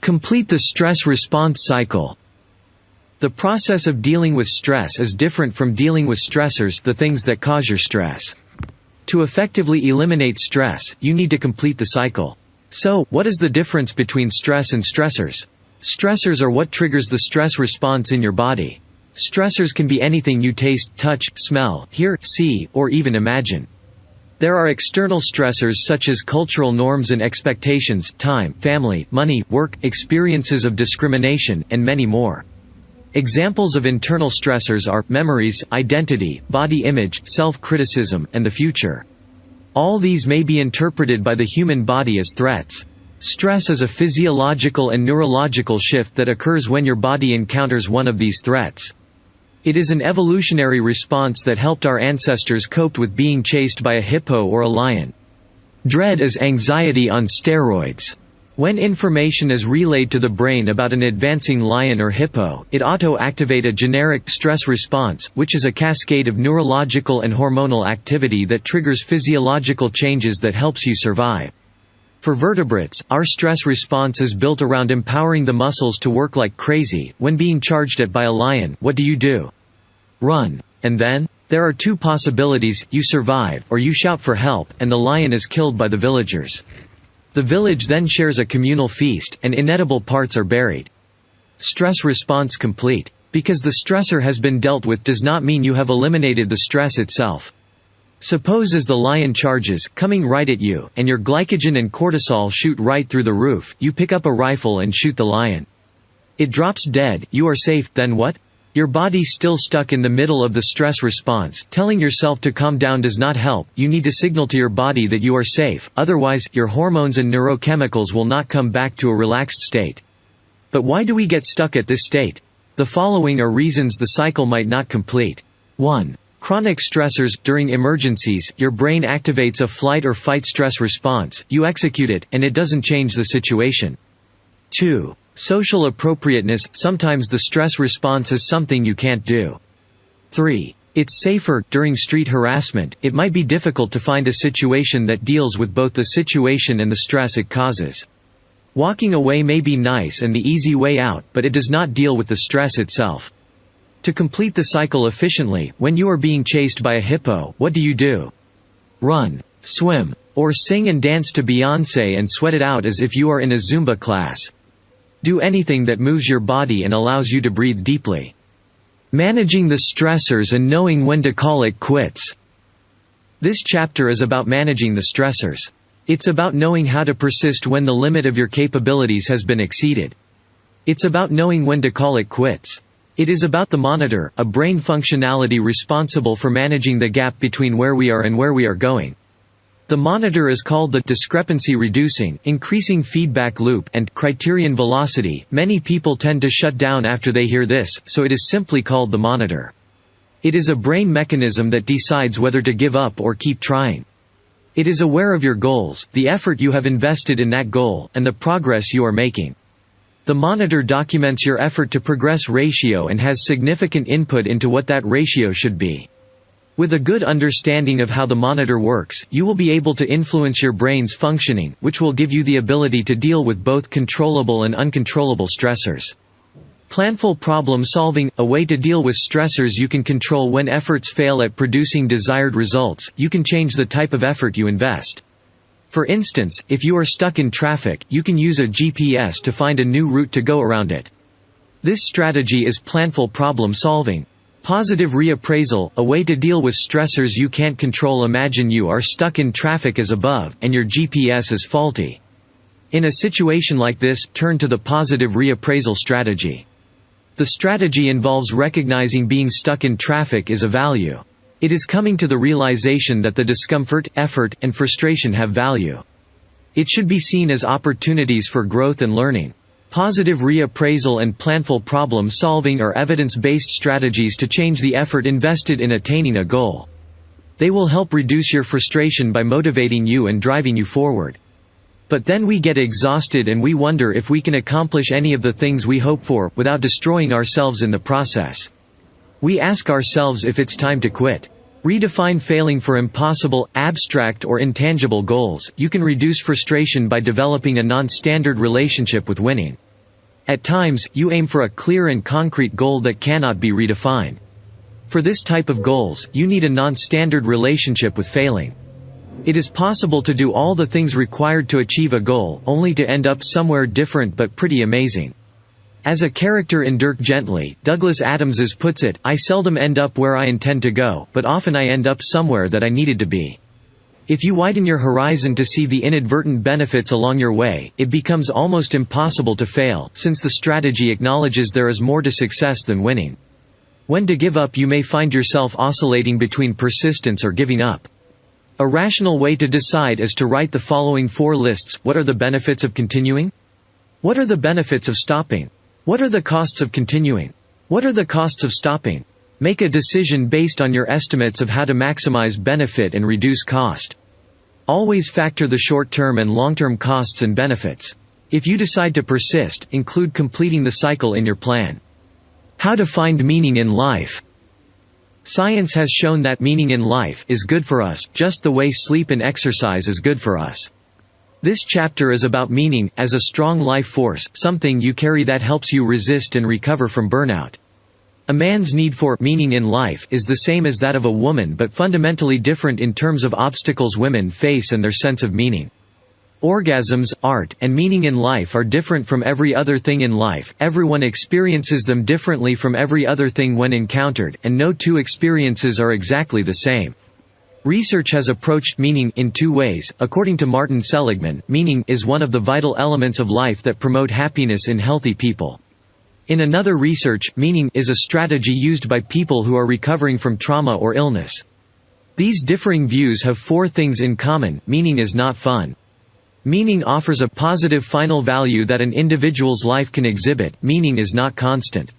Complete the stress response cycle. The process of dealing with stress is different from dealing with stressors, the things that cause your stress. To effectively eliminate stress, you need to complete the cycle. So, what is the difference between stress and stressors? Stressors are what triggers the stress response in your body. Stressors can be anything you taste, touch, smell, hear, see, or even imagine. There are external stressors such as cultural norms and expectations, time, family, money, work, experiences of discrimination, and many more. Examples of internal stressors are memories, identity, body image, self-criticism, and the future. All these may be interpreted by the human body as threats. Stress is a physiological and neurological shift that occurs when your body encounters one of these threats. It is an evolutionary response that helped our ancestors cope with being chased by a hippo or a lion. Dread is anxiety on steroids. When information is relayed to the brain about an advancing lion or hippo, it auto-activate a generic stress response, which is a cascade of neurological and hormonal activity that triggers physiological changes that helps you survive. For vertebrates, our stress response is built around empowering the muscles to work like crazy. When being charged at by a lion, what do? Run. And then? There are two possibilities: you survive, or you shout for help, and the lion is killed by the villagers. The village then shares a communal feast, and inedible parts are buried. Stress response complete. Because the stressor has been dealt with does not mean you have eliminated the stress itself. Suppose as the lion charges, coming right at you, and your glycogen and cortisol shoot right through the roof, you pick up a rifle and shoot the lion. It drops dead, you are safe, then what? Your body's still stuck in the middle of the stress response. Telling yourself to calm down does not help. You need to signal to your body that you are safe, otherwise, your hormones and neurochemicals will not come back to a relaxed state. But why do we get stuck at this state? The following are reasons the cycle might not complete. 1. Chronic stressors. During emergencies, your brain activates a flight or fight stress response, you execute it, and it doesn't change the situation. 2. Social appropriateness. Sometimes the stress response is something you can't do. 3. It's safer. During street harassment, it might be difficult to find a situation that deals with both the situation and the stress it causes. Walking away may be nice and the easy way out, but it does not deal with the stress itself. To complete the cycle efficiently, when you are being chased by a hippo, what do? Run, swim, or sing and dance to Beyoncé and sweat it out as if you are in a Zumba class. Do anything that moves your body and allows you to breathe deeply. Managing the stressors and knowing when to call it quits. This chapter is about managing the stressors. It's about knowing how to persist when the limit of your capabilities has been exceeded. It's about knowing when to call it quits. It is about the monitor, a brain functionality responsible for managing the gap between where we are and where we are going. The monitor is called the discrepancy reducing, increasing feedback loop, and criterion velocity. Many people tend to shut down after they hear this, so it is simply called the monitor. It is a brain mechanism that decides whether to give up or keep trying. It is aware of your goals, the effort you have invested in that goal, and the progress you are making. The monitor documents your effort to progress ratio and has significant input into what that ratio should be. With a good understanding of how the monitor works, you will be able to influence your brain's functioning, which will give you the ability to deal with both controllable and uncontrollable stressors. Planful problem solving, a way to deal with stressors you can control. When efforts fail at producing desired results, you can change the type of effort you invest. For instance, if you are stuck in traffic, you can use a GPS to find a new route to go around it. This strategy is planful problem solving. Positive reappraisal, a way to deal with stressors you can't control. Imagine you are stuck in traffic as above, and your GPS is faulty. In a situation like this, turn to the positive reappraisal strategy. The strategy involves recognizing being stuck in traffic is a value. It is coming to the realization that the discomfort, effort, and frustration have value. It should be seen as opportunities for growth and learning. Positive reappraisal and planful problem solving are evidence-based strategies to change the effort invested in attaining a goal. They will help reduce your frustration by motivating you and driving you forward. But then we get exhausted and we wonder if we can accomplish any of the things we hope for, without destroying ourselves in the process. We ask ourselves if it's time to quit. Redefine failing for impossible, abstract or intangible goals. You can reduce frustration by developing a non-standard relationship with winning. At times, you aim for a clear and concrete goal that cannot be redefined. For this type of goals, you need a non-standard relationship with failing. It is possible to do all the things required to achieve a goal, only to end up somewhere different but pretty amazing. As a character in Dirk Gently, Douglas Adams puts it, "I seldom end up where I intend to go, but often I end up somewhere that I needed to be." If you widen your horizon to see the inadvertent benefits along your way, it becomes almost impossible to fail, since the strategy acknowledges there is more to success than winning. When to give up, you may find yourself oscillating between persistence or giving up. A rational way to decide is to write the following 4 lists. What are the benefits of continuing? What are the benefits of stopping? What are the costs of continuing? What are the costs of stopping? Make a decision based on your estimates of how to maximize benefit and reduce cost. Always factor the short-term and long-term costs and benefits. If you decide to persist, include completing the cycle in your plan. How to find meaning in life. Science has shown that meaning in life is good for us, just the way sleep and exercise is good for us. This chapter is about meaning, as a strong life force, something you carry that helps you resist and recover from burnout. A man's need for meaning in life is the same as that of a woman, but fundamentally different in terms of obstacles women face and their sense of meaning. Orgasms, art, and meaning in life are different from every other thing in life. Everyone experiences them differently from every other thing when encountered, and no two experiences are exactly the same. Research has approached meaning in 2 ways. According to Martin Seligman, meaning is one of the vital elements of life that promote happiness in healthy people. In another research, meaning is a strategy used by people who are recovering from trauma or illness. These differing views have 4 things in common. Meaning is not fun. Meaning offers a positive final value that an individual's life can exhibit. Meaning is not constant.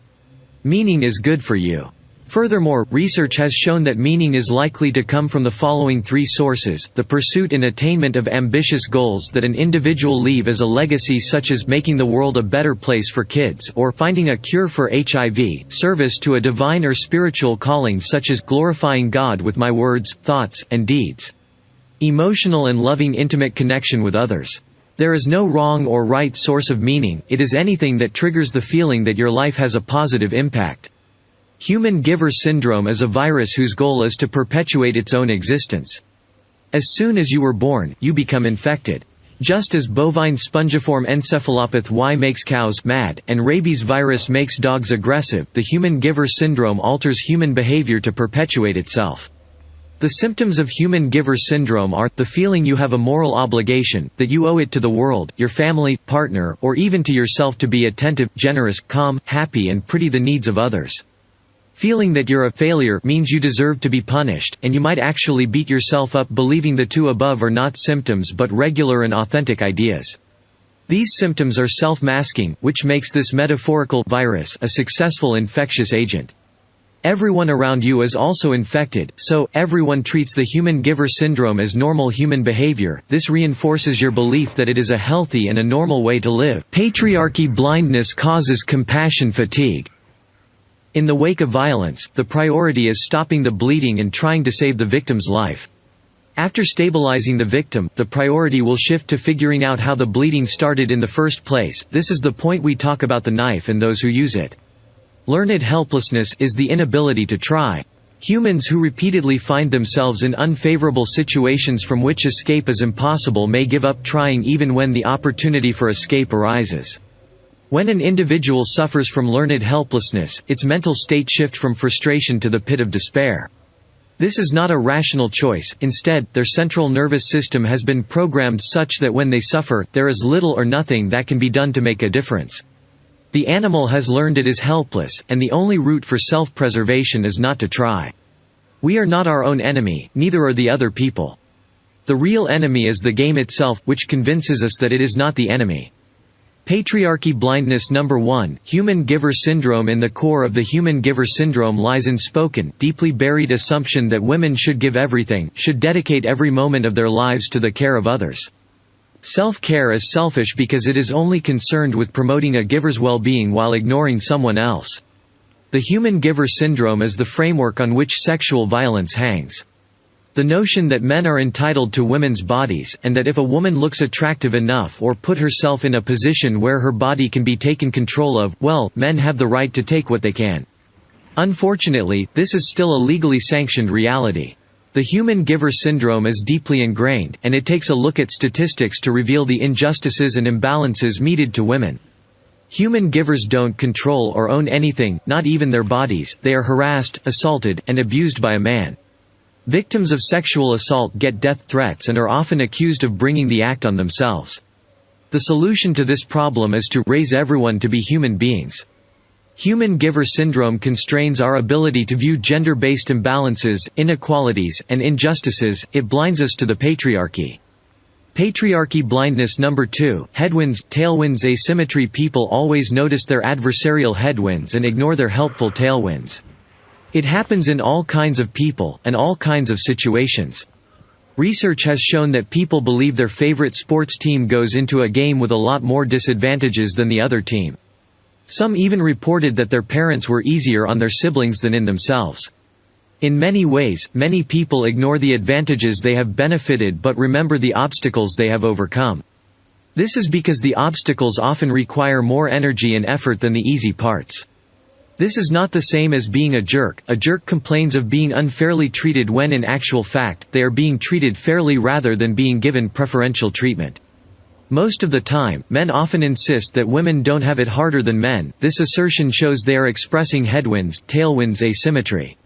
Meaning is good for you. Furthermore, research has shown that meaning is likely to come from the following 3 sources: the pursuit and attainment of ambitious goals that an individual leave as a legacy, such as making the world a better place for kids, or finding a cure for HIV, service to a divine or spiritual calling such as glorifying God with my words, thoughts, and deeds. Emotional and loving intimate connection with others. There is no wrong or right source of meaning, it is anything that triggers the feeling that your life has a positive impact. Human giver syndrome is a virus whose goal is to perpetuate its own existence. As soon as you were born, you become infected. Just as bovine spongiform encephalopathy Y makes cows mad, and rabies virus makes dogs aggressive, the human giver syndrome alters human behavior to perpetuate itself. The symptoms of human giver syndrome are, the feeling you have a moral obligation, that you owe it to the world, your family, partner, or even to yourself to be attentive, generous, calm, happy and pretty the needs of others. Feeling that you're a failure means you deserve to be punished, and you might actually beat yourself up believing the 2 above are not symptoms but regular and authentic ideas. These symptoms are self-masking, which makes this metaphorical virus a successful infectious agent. Everyone around you is also infected, so everyone treats the human giver syndrome as normal human behavior. This reinforces your belief that it is a healthy and a normal way to live. Patriarchy blindness causes compassion fatigue. In the wake of violence, the priority is stopping the bleeding and trying to save the victim's life. After stabilizing the victim, the priority will shift to figuring out how the bleeding started in the first place. This is the point we talk about the knife and those who use it. Learned helplessness is the inability to try. Humans who repeatedly find themselves in unfavorable situations from which escape is impossible may give up trying even when the opportunity for escape arises. When an individual suffers from learned helplessness, its mental state shifts from frustration to the pit of despair. This is not a rational choice, instead, their central nervous system has been programmed such that when they suffer, there is little or nothing that can be done to make a difference. The animal has learned it is helpless, and the only route for self-preservation is not to try. We are not our own enemy, neither are the other people. The real enemy is the game itself, which convinces us that it is not the enemy. Patriarchy blindness. Number 1, human giver syndrome. In the core of the human giver syndrome lies unspoken, deeply buried assumption that women should give everything, should dedicate every moment of their lives to the care of others. Self-care is selfish because it is only concerned with promoting a giver's well-being while ignoring someone else. The human giver syndrome is the framework on which sexual violence hangs. The notion that men are entitled to women's bodies, and that if a woman looks attractive enough or put herself in a position where her body can be taken control of, well, men have the right to take what they can. Unfortunately, this is still a legally sanctioned reality. The human giver syndrome is deeply ingrained, and it takes a look at statistics to reveal the injustices and imbalances meted to women. Human givers don't control or own anything, not even their bodies. They are harassed, assaulted, and abused by a man. Victims of sexual assault get death threats and are often accused of bringing the act on themselves. The solution to this problem is to raise everyone to be human beings. Human giver syndrome constrains our ability to view gender-based imbalances, inequalities, and injustices. It blinds us to the patriarchy. Patriarchy blindness number 2, headwinds, tailwinds asymmetry. People always notice their adversarial headwinds and ignore their helpful tailwinds. It happens in all kinds of people, and all kinds of situations. Research has shown that people believe their favorite sports team goes into a game with a lot more disadvantages than the other team. Some even reported that their parents were easier on their siblings than in themselves. In many ways, many people ignore the advantages they have benefited but remember the obstacles they have overcome. This is because the obstacles often require more energy and effort than the easy parts. This is not the same as being a jerk. A jerk complains of being unfairly treated when in actual fact, they are being treated fairly rather than being given preferential treatment. Most of the time, men often insist that women don't have it harder than men. This assertion shows they are expressing headwinds, tailwinds asymmetry.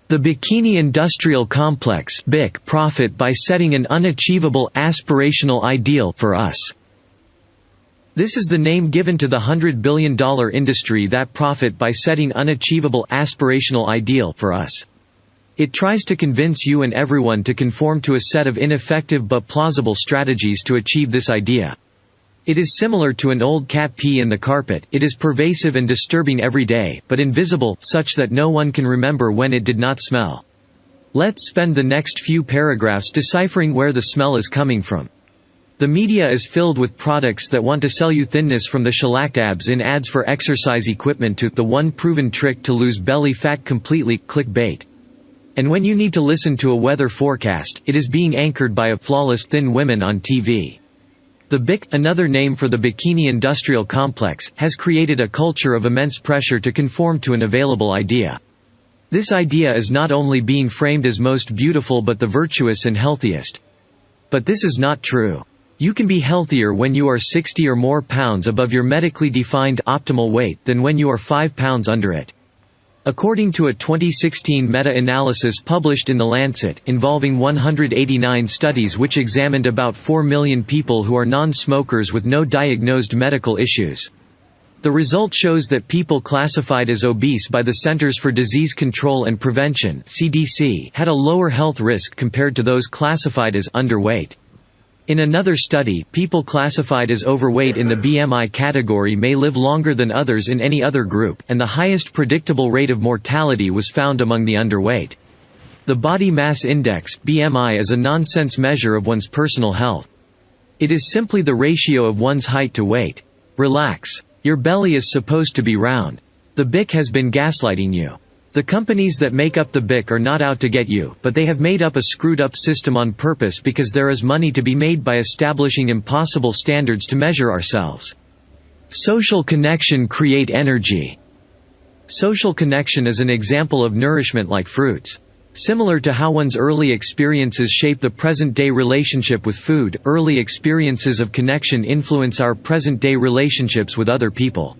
The Bikini industrial complex (BIC) profit by setting an unachievable, aspirational ideal for us. This is the name given to the $100 billion industry that profit by setting unachievable, aspirational ideal for us. It tries to convince you and everyone to conform to a set of ineffective but plausible strategies to achieve this idea. It is similar to an old cat pee in the carpet. It is pervasive and disturbing every day, but invisible, such that no one can remember when it did not smell. Let's spend the next few paragraphs deciphering where the smell is coming from. The media is filled with products that want to sell you thinness from the shellacked abs in ads for exercise equipment to the one proven trick to lose belly fat completely, clickbait. And when you need to listen to a weather forecast, it is being anchored by a flawless thin women on TV. The BIC, another name for the Bikini industrial complex, has created a culture of immense pressure to conform to an available idea. This idea is not only being framed as most beautiful but the virtuous and healthiest. But this is not true. You can be healthier when you are 60 or more pounds above your medically defined optimal weight than when you are 5 pounds under it. According to a 2016 meta-analysis published in The Lancet, involving 189 studies which examined about 4 million people who are non-smokers with no diagnosed medical issues. The result shows that people classified as obese by the Centers for Disease Control and Prevention (CDC) had a lower health risk compared to those classified as underweight. In another study, people classified as overweight in the BMI category may live longer than others in any other group, and the highest predictable rate of mortality was found among the underweight. The body mass index, BMI, is a nonsense measure of one's personal health. It is simply the ratio of one's height to weight. Relax. Your belly is supposed to be round. The BIC has been gaslighting you. The companies that make up the BIC are not out to get you, but they have made up a screwed-up system on purpose because there is money to be made by establishing impossible standards to measure ourselves. Social connection create energy. Social connection is an example of nourishment like fruits. Similar to how one's early experiences shape the present-day relationship with food, early experiences of connection influence our present-day relationships with other people.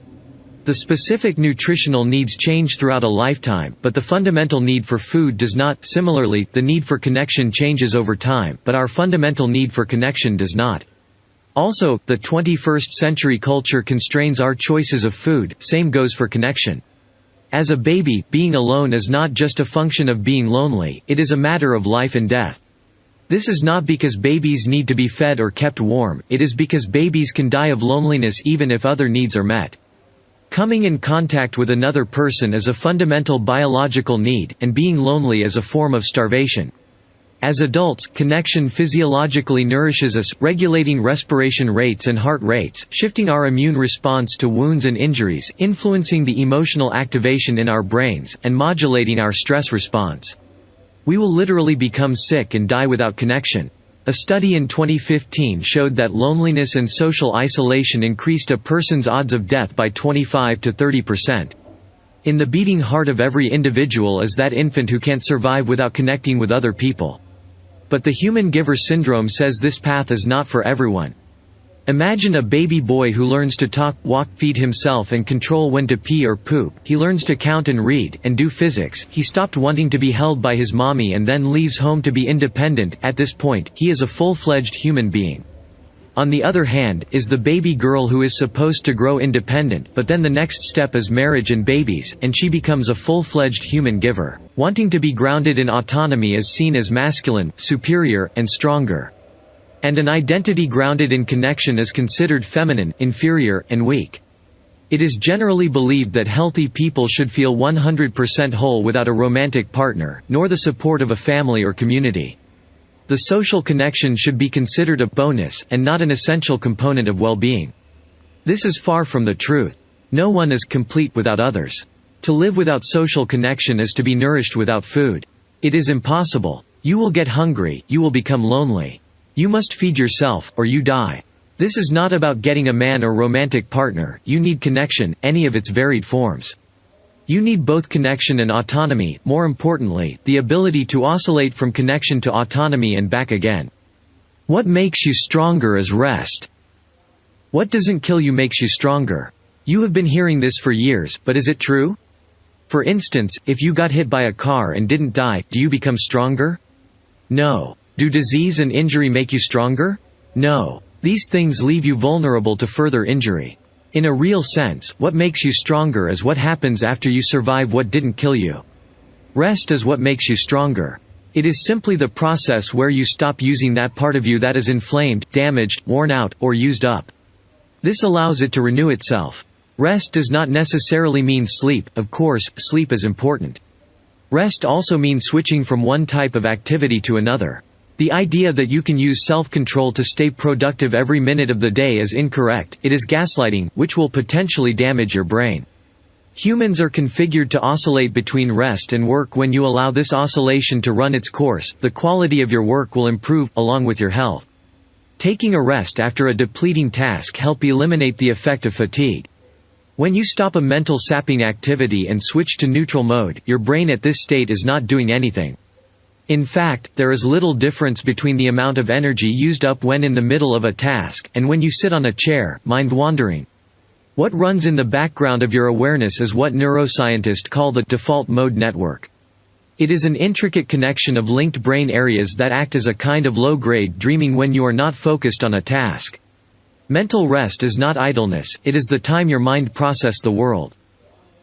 The specific nutritional needs change throughout a lifetime, but the fundamental need for food does not. Similarly, the need for connection changes over time, but our fundamental need for connection does not. Also, the 21st century culture constrains our choices of food, same goes for connection. As a baby, being alone is not just a function of being lonely, it is a matter of life and death. This is not because babies need to be fed or kept warm, it is because babies can die of loneliness even if other needs are met. Coming in contact with another person is a fundamental biological need, and being lonely is a form of starvation. As adults, connection physiologically nourishes us, regulating respiration rates and heart rates, shifting our immune response to wounds and injuries, influencing the emotional activation in our brains, and modulating our stress response. We will literally become sick and die without connection. A study in 2015 showed that loneliness and social isolation increased a person's odds of death by 25 to 30%. In the beating heart of every individual is that infant who can't survive without connecting with other people. But the human giver syndrome says this path is not for everyone. Imagine a baby boy who learns to talk, walk, feed himself and control when to pee or poop. He learns to count and read, and do physics. He stopped wanting to be held by his mommy and then leaves home to be independent. At this point, he is a full-fledged human being. On the other hand, is the baby girl who is supposed to grow independent, but then the next step is marriage and babies, and she becomes a full-fledged human giver. Wanting to be grounded in autonomy is seen as masculine, superior, and stronger. And an identity grounded in connection is considered feminine, inferior, and weak. It is generally believed that healthy people should feel 100% whole without a romantic partner, nor the support of a family or community. The social connection should be considered a bonus, and not an essential component of well-being. This is far from the truth. No one is complete without others. To live without social connection is to be nourished without food. It is impossible. You will get hungry, you will become lonely. You must feed yourself, or you die. This is not about getting a man or romantic partner. You need connection, any of its varied forms. You need both connection and autonomy, more importantly, the ability to oscillate from connection to autonomy and back again. What makes you stronger is rest. What doesn't kill you makes you stronger. You have been hearing this for years, but is it true? For instance, if you got hit by a car and didn't die, do you become stronger? No. Do disease and injury make you stronger? No. These things leave you vulnerable to further injury. In a real sense, what makes you stronger is what happens after you survive what didn't kill you. Rest is what makes you stronger. It is simply the process where you stop using that part of you that is inflamed, damaged, worn out, or used up. This allows it to renew itself. Rest does not necessarily mean sleep. Of course, sleep is important. Rest also means switching from one type of activity to another. The idea that you can use self-control to stay productive every minute of the day is incorrect. It is gaslighting, which will potentially damage your brain. Humans are configured to oscillate between rest and work. When you allow this oscillation to run its course, the quality of your work will improve, along with your health. Taking a rest after a depleting task helps eliminate the effect of fatigue. When you stop a mental sapping activity and switch to neutral mode, your brain at this state is not doing anything. In fact, there is little difference between the amount of energy used up when in the middle of a task, and when you sit on a chair, mind-wandering. What runs in the background of your awareness is what neuroscientists call the default mode network. It is an intricate connection of linked brain areas that act as a kind of low-grade dreaming when you are not focused on a task. Mental rest is not idleness, it is the time your mind processes the world.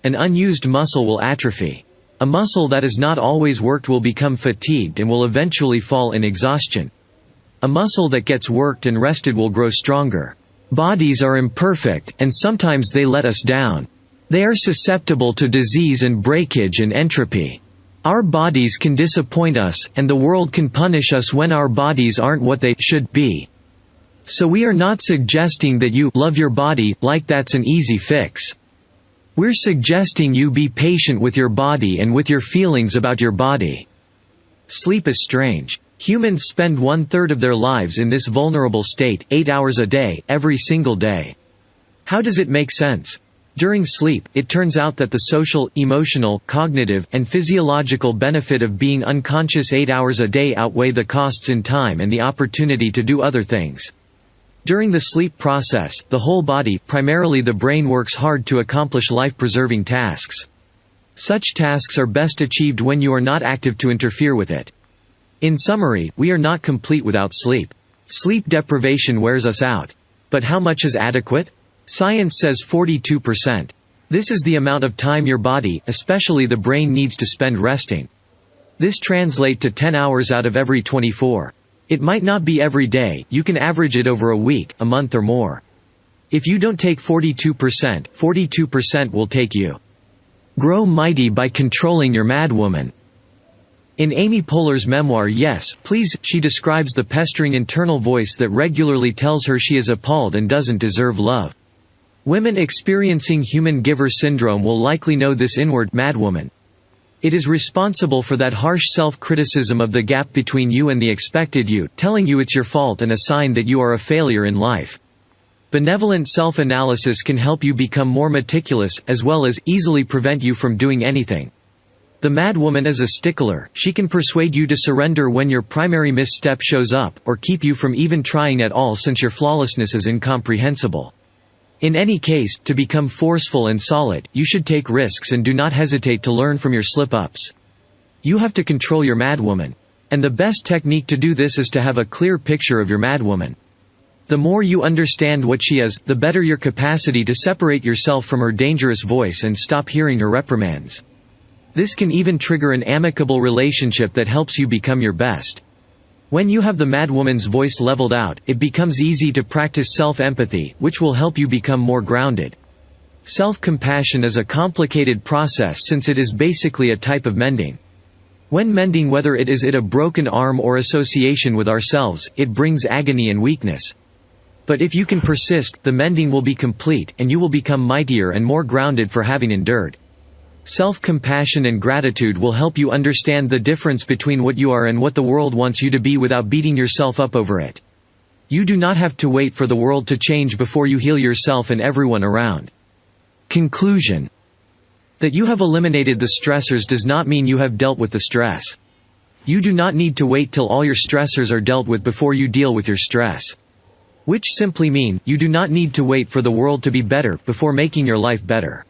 An unused muscle will atrophy. A muscle that is not always worked will become fatigued and will eventually fall in exhaustion. A muscle that gets worked and rested will grow stronger. Bodies are imperfect, and sometimes they let us down. They are susceptible to disease and breakage and entropy. Our bodies can disappoint us, and the world can punish us when our bodies aren't what they should be. So we are not suggesting that you love your body, like that's an easy fix. We're suggesting you be patient with your body and with your feelings about your body. Sleep is strange. Humans spend 1/3 of their lives in this vulnerable state, 8 hours a day, every single day. How does it make sense? During sleep, it turns out that the social, emotional, cognitive, and physiological benefit of being unconscious 8 hours a day outweigh the costs in time and the opportunity to do other things. During the sleep process, the whole body, primarily the brain, works hard to accomplish life-preserving tasks. Such tasks are best achieved when you are not active to interfere with it. In summary, we are not complete without sleep. Sleep deprivation wears us out. But how much is adequate? Science says 42%. This is the amount of time your body, especially the brain, needs to spend resting. This translates to 10 hours out of every 24. It might not be every day, you can average it over a week, a month or more. If you don't take 42%, 42% will take you. Grow mighty by controlling your madwoman. In Amy Poehler's memoir Yes, Please, she describes the pestering internal voice that regularly tells her she is appalled and doesn't deserve love. Women experiencing human giver syndrome will likely know this inward madwoman. It is responsible for that harsh self-criticism of the gap between you and the expected you, telling you it's your fault and a sign that you are a failure in life. Benevolent self-analysis can help you become more meticulous, as well as easily prevent you from doing anything. The madwoman is a stickler. She can persuade you to surrender when your primary misstep shows up, or keep you from even trying at all since your flawlessness is incomprehensible. In any case, to become forceful and solid, you should take risks and do not hesitate to learn from your slip-ups. You have to control your madwoman. And the best technique to do this is to have a clear picture of your madwoman. The more you understand what she is, the better your capacity to separate yourself from her dangerous voice and stop hearing her reprimands. This can even trigger an amicable relationship that helps you become your best. When you have the madwoman's voice leveled out, it becomes easy to practice self-empathy, which will help you become more grounded. Self-compassion is a complicated process since it is basically a type of mending. When mending, whether it is a broken arm or association with ourselves, it brings agony and weakness. But if you can persist, the mending will be complete, and you will become mightier and more grounded for having endured. Self-compassion and gratitude will help you understand the difference between what you are and what the world wants you to be without beating yourself up over it. You do not have to wait for the world to change before you heal yourself and everyone around. Conclusion. That you have eliminated the stressors does not mean you have dealt with the stress. You do not need to wait till all your stressors are dealt with before you deal with your stress. Which simply mean, you do not need to wait for the world to be better before making your life better.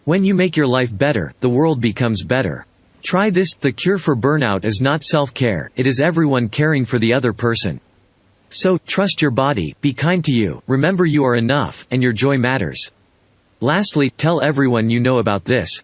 When you make your life better, the world becomes better. Try this. The cure for burnout is not self-care, it is everyone caring for the other person. So, trust your body, be kind to you, remember you are enough, and your joy matters. Lastly, tell everyone you know about this.